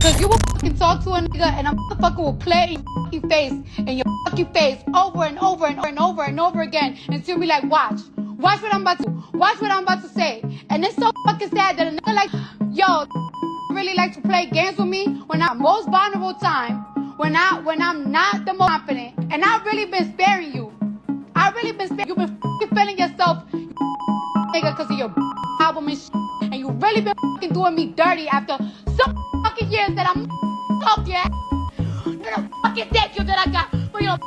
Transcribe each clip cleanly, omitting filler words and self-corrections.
Cause you will fucking talk to a nigga and a motherfucker will play in your fucking face over and over and over and over and over again until be like, watch what I'm about to say. And it's so fucking sad that a nigga like, yo, really like to play games with me when I'm most vulnerable time, when I'm not the most confident, and I've really been sparing you. You've been fucking feeling yourself, nigga, because of your album and shit. And you really been fucking doing me dirty after some fucking years that I'm off your ass. The fucking thank you that I got for your.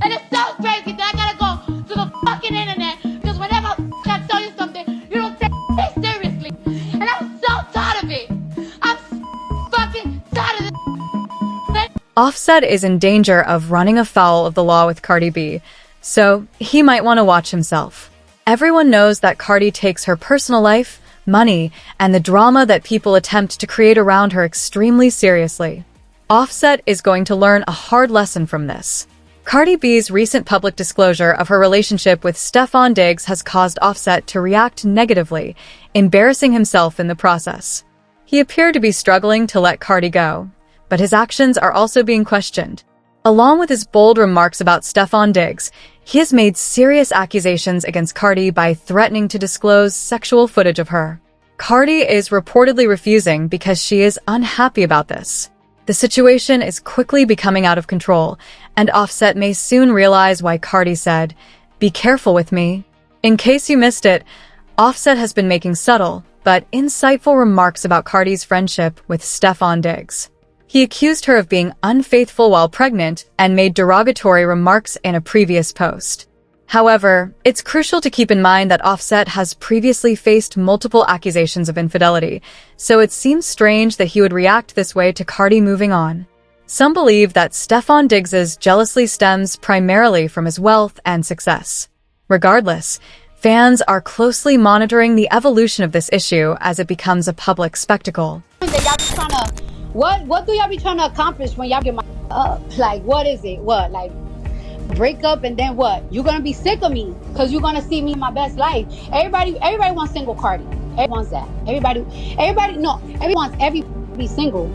And it's so crazy that I gotta go to the fucking internet because whenever I tell you something, you don't take it seriously. And I'm so tired of it. I'm fucking tired of it. Offset is in danger of running afoul of the law with Cardi B, so he might want to watch himself. Everyone knows that Cardi takes her personal life, money, and the drama that people attempt to create around her extremely seriously. Offset is going to learn a hard lesson from this. Cardi B's recent public disclosure of her relationship with Stefon Diggs has caused Offset to react negatively, embarrassing himself in the process. He appeared to be struggling to let Cardi go, but his actions are also being questioned. Along with his bold remarks about Stefon Diggs, he has made serious accusations against Cardi by threatening to disclose sexual footage of her. Cardi is reportedly refusing because she is unhappy about this. The situation is quickly becoming out of control, and Offset may soon realize why Cardi said, "Be careful with me." In case you missed it, Offset has been making subtle but insightful remarks about Cardi's friendship with Stefon Diggs. He accused her of being unfaithful while pregnant and made derogatory remarks in a previous post. However, it's crucial to keep in mind that Offset has previously faced multiple accusations of infidelity, so it seems strange that he would react this way to Cardi moving on. Some believe that Stefon Diggs' jealousy stems primarily from his wealth and success. Regardless, fans are closely monitoring the evolution of this issue as it becomes a public spectacle. What do y'all be trying to accomplish when y'all get my up? Like, what is it? What, like, break up and then what? You're gonna be sick of me because you're gonna see me in my best life. Everybody wants single Cardi. Everybody wants that. Everybody wants every be single.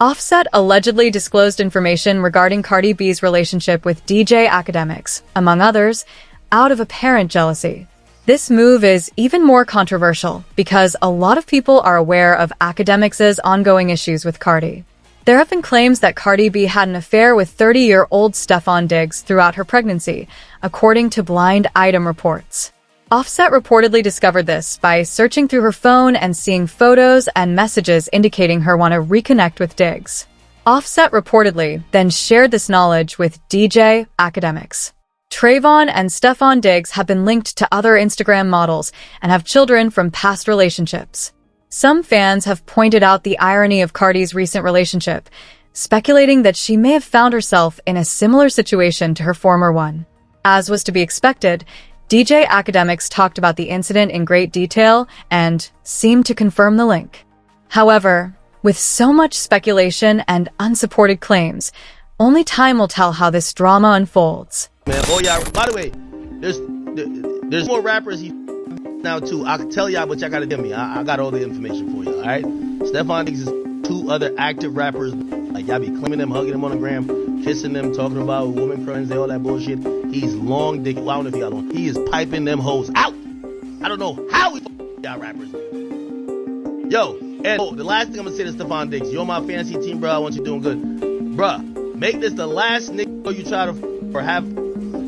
Offset allegedly disclosed information regarding Cardi B's relationship with DJ Academics, among others, out of apparent jealousy. This move is even more controversial because a lot of people are aware of Academics' ongoing issues with Cardi. There have been claims that Cardi B had an affair with 30-year-old Stefon Diggs throughout her pregnancy, according to blind item reports. Offset reportedly discovered this by searching through her phone and seeing photos and messages indicating her want to reconnect with Diggs. Offset reportedly then shared this knowledge with DJ Academics. Trayvon and Stefon Diggs have been linked to other Instagram models and have children from past relationships. Some fans have pointed out the irony of Cardi's recent relationship, speculating that she may have found herself in a similar situation to her former one. As was to be expected, DJ Academics talked about the incident in great detail and seemed to confirm the link. However, with so much speculation and unsupported claims, only time will tell how this drama unfolds. Man, oh yeah, by the way, there's more rappers now too. I can tell y'all, but y'all gotta give me. I got all the information for you, alright? Stefon Diggs is 2 other active rappers. Like, y'all be claiming them, hugging them on the gram, kissing them, talking about woman friends, all that bullshit. He's long dick. Well, I don't know if y'all know. He is piping them hoes out. I don't know how he y'all rappers. Yo, and the last thing I'm gonna say to Stefon Diggs, you're my fantasy team, bro. I want you doing good. Bruh, make this the last nigga you try to or have.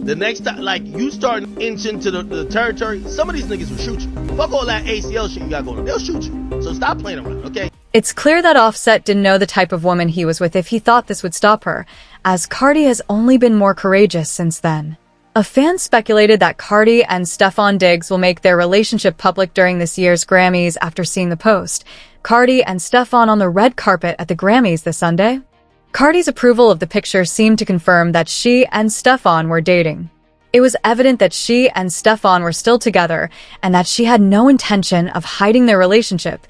The next time, like, you start inching to the territory, some of these niggas will shoot you. Fuck all that ACL shit you got going on. They'll shoot you. So stop playing around, okay? It's clear that Offset didn't know the type of woman he was with if he thought this would stop her, as Cardi has only been more courageous since then. A fan speculated that Cardi and Stefon Diggs will make their relationship public during this year's Grammys after seeing the post. Cardi and Stefon on the red carpet at the Grammys this Sunday. Cardi's approval of the picture seemed to confirm that she and Stefon were dating. It was evident that she and Stefon were still together and that she had no intention of hiding their relationship,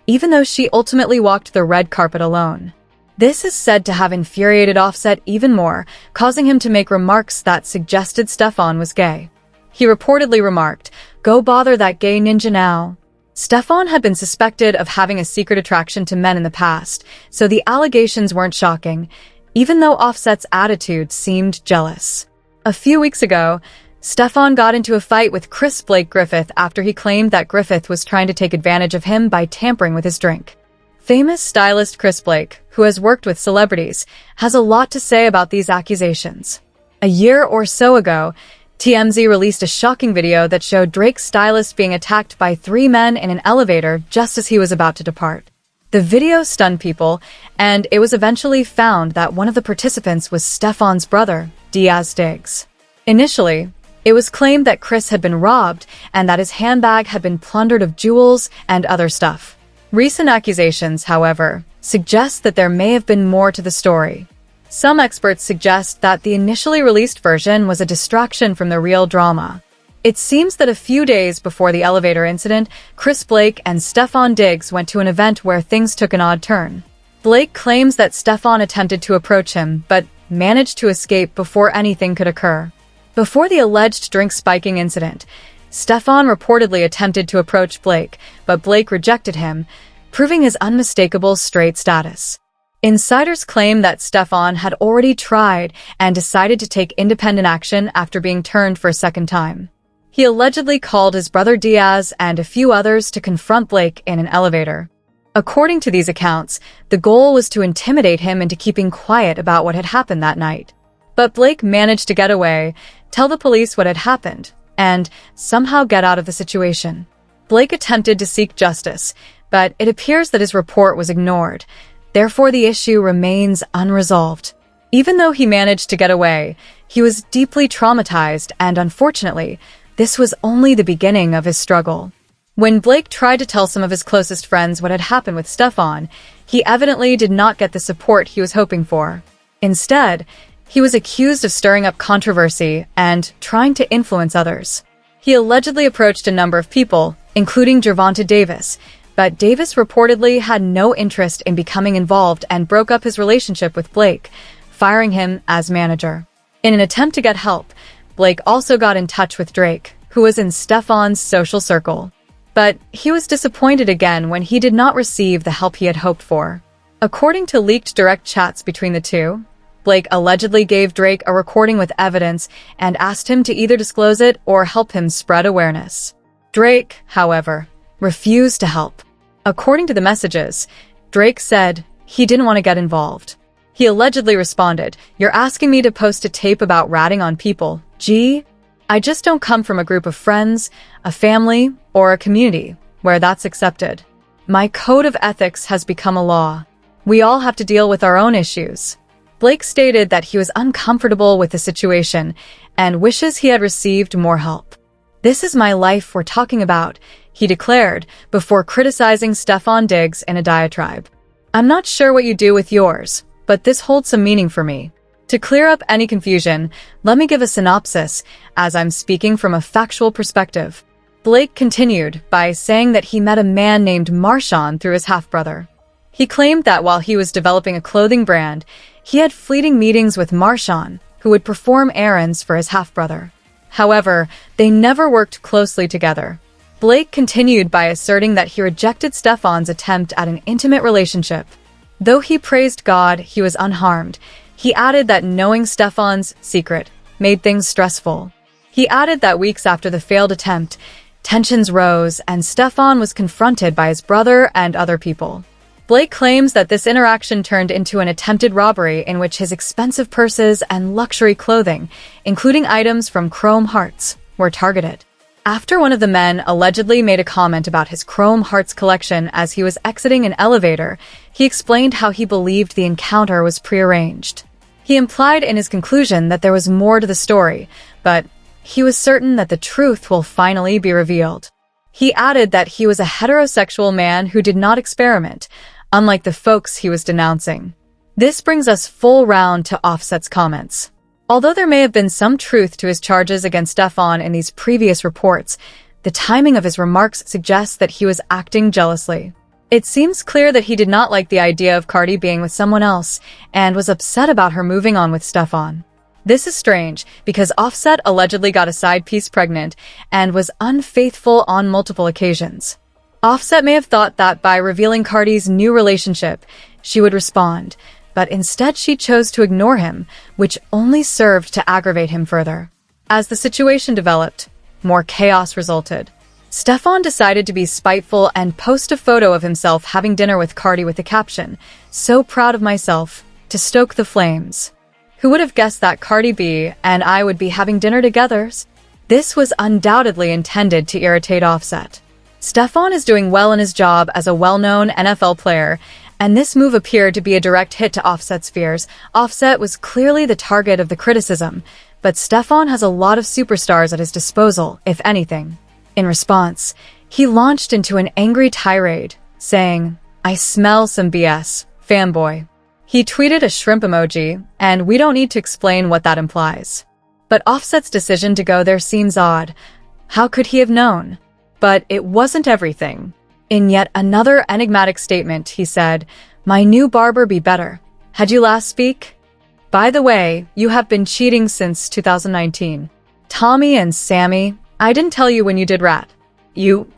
even though she ultimately walked the red carpet alone. This is said to have infuriated Offset even more, causing him to make remarks that suggested Stefon was gay. He reportedly remarked, "Go bother that gay ninja now." Stefon had been suspected of having a secret attraction to men in the past, so the allegations weren't shocking, even though Offset's attitude seemed jealous. A few weeks ago, Stefon got into a fight with Chris Blake Griffith after he claimed that Griffith was trying to take advantage of him by tampering with his drink. Famous stylist Chris Blake, who has worked with celebrities, has a lot to say about these accusations. A year or so ago, TMZ released a shocking video that showed Drake's stylist being attacked by 3 men in an elevator just as he was about to depart. The video stunned people, and it was eventually found that one of the participants was Stefon's brother, Diggs. Initially, it was claimed that Chris had been robbed and that his handbag had been plundered of jewels and other stuff. Recent accusations, however, suggest that there may have been more to the story. Some experts suggest that the initially released version was a distraction from the real drama. It seems that a few days before the elevator incident, Chris Blake and Stefon Diggs went to an event where things took an odd turn. Blake claims that Stefon attempted to approach him, but managed to escape before anything could occur. Before the alleged drink spiking incident, Stefon reportedly attempted to approach Blake, but Blake rejected him, proving his unmistakable straight status. Insiders claim that Stefon had already tried and decided to take independent action after being turned for a second time. He allegedly called his brother Diaz and a few others to confront Blake in an elevator. According to these accounts, the goal was to intimidate him into keeping quiet about what had happened that night. But Blake managed to get away, tell the police what had happened, and somehow get out of the situation. Blake attempted to seek justice, but it appears that his report was ignored. Therefore, the issue remains unresolved. Even though he managed to get away, he was deeply traumatized, and unfortunately, this was only the beginning of his struggle. When Blake tried to tell some of his closest friends what had happened with Stefon, he evidently did not get the support he was hoping for. Instead, he was accused of stirring up controversy and trying to influence others. He allegedly approached a number of people, including Gervonta Davis, but Davis reportedly had no interest in becoming involved and broke up his relationship with Blake, firing him as manager. In an attempt to get help, Blake also got in touch with Drake, who was in Stefon's social circle. But he was disappointed again when he did not receive the help he had hoped for. According to leaked direct chats between the two, Blake allegedly gave Drake a recording with evidence and asked him to either disclose it or help him spread awareness. Drake, however, refused to help. According to the messages, Drake said he didn't want to get involved. He allegedly responded, "You're asking me to post a tape about ratting on people. Gee, I just don't come from a group of friends, a family, or a community where that's accepted. My code of ethics has become a law. We all have to deal with our own issues." Blake stated that he was uncomfortable with the situation and wishes he had received more help. "This is my life we're talking about," he declared before criticizing Stefon Diggs in a diatribe. "I'm not sure what you do with yours, but this holds some meaning for me. To clear up any confusion, let me give a synopsis, as I'm speaking from a factual perspective." Blake continued by saying that he met a man named Marshawn through his half-brother. He claimed that while he was developing a clothing brand, he had fleeting meetings with Marshawn, who would perform errands for his half-brother. However, they never worked closely together. Blake continued by asserting that he rejected Stefon's attempt at an intimate relationship. Though he praised God he was unharmed, he added that knowing Stefon's secret made things stressful. He added that weeks after the failed attempt, tensions rose and Stefon was confronted by his brother and other people. Blake claims that this interaction turned into an attempted robbery in which his expensive purses and luxury clothing, including items from Chrome Hearts, were targeted. After one of the men allegedly made a comment about his Chrome Hearts collection as he was exiting an elevator, he explained how he believed the encounter was prearranged. He implied in his conclusion that there was more to the story, but he was certain that the truth will finally be revealed. He added that he was a heterosexual man who did not experiment, unlike the folks he was denouncing. This brings us full round to Offset's comments. Although there may have been some truth to his charges against Stefon in these previous reports, the timing of his remarks suggests that he was acting jealously. It seems clear that he did not like the idea of Cardi being with someone else and was upset about her moving on with Stefon. This is strange because Offset allegedly got a side piece pregnant and was unfaithful on multiple occasions. Offset may have thought that by revealing Cardi's new relationship, she would respond, but instead she chose to ignore him, which only served to aggravate him further. As the situation developed, more chaos resulted. Stefon decided to be spiteful and post a photo of himself having dinner with Cardi with the caption, "So proud of myself," to stoke the flames. Who would have guessed that Cardi B and I would be having dinner together? This was undoubtedly intended to irritate Offset. Stefon is doing well in his job as a well-known NFL player, and this move appeared to be a direct hit to Offset's fears. Offset was clearly the target of the criticism, but Stefon has a lot of superstars at his disposal, if anything. In response, he launched into an angry tirade, saying, "I smell some BS, fanboy." He tweeted a shrimp emoji, and we don't need to explain what that implies. But Offset's decision to go there seems odd. How could he have known? But it wasn't everything. In yet another enigmatic statement, he said, "My new barber be better. Had you last speak? By the way, you have been cheating since 2019. Tommy and Sammy, I didn't tell you when you did rat.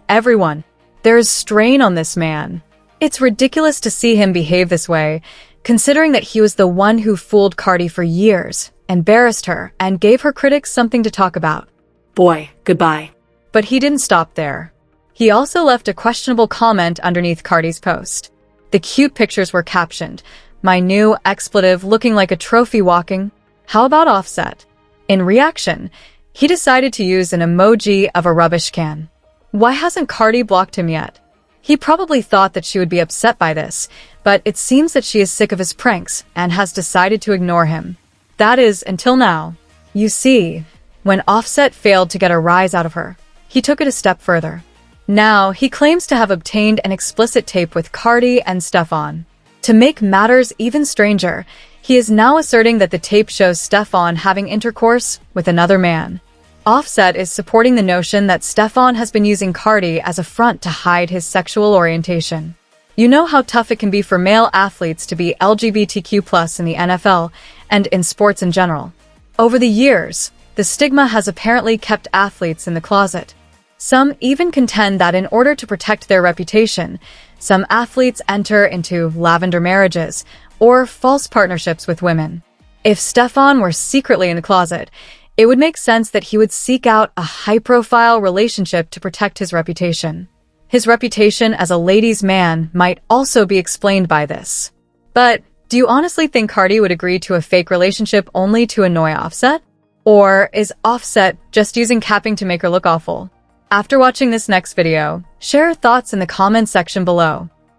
Everyone. There is strain on this man." It's ridiculous to see him behave this way, considering that he was the one who fooled Cardi for years, embarrassed her, and gave her critics something to talk about. Boy, goodbye. But he didn't stop there. He also left a questionable comment underneath Cardi's post. The cute pictures were captioned, "My new expletive looking like a trophy walking. How about Offset?" In reaction, he decided to use an emoji of a rubbish can. Why hasn't Cardi blocked him yet? He probably thought that she would be upset by this, but it seems that she is sick of his pranks and has decided to ignore him. That is, until now. You see, when Offset failed to get a rise out of her, he took it a step further. Now, he claims to have obtained an explicit tape with Cardi and Stefon. To make matters even stranger, he is now asserting that the tape shows Stefon having intercourse with another man. Offset is supporting the notion that Stefon has been using Cardi as a front to hide his sexual orientation. You know how tough it can be for male athletes to be LGBTQ+ in the NFL and in sports in general. Over the years, the stigma has apparently kept athletes in the closet. Some even contend that in order to protect their reputation, some athletes enter into lavender marriages or false partnerships with women. If Stefon were secretly in the closet, it would make sense that he would seek out a high-profile relationship to protect his reputation. His reputation as a ladies' man might also be explained by this. But do you honestly think Cardi would agree to a fake relationship only to annoy Offset? Or is Offset just using capping to make her look awful? After watching this next video, share your thoughts in the comments section below.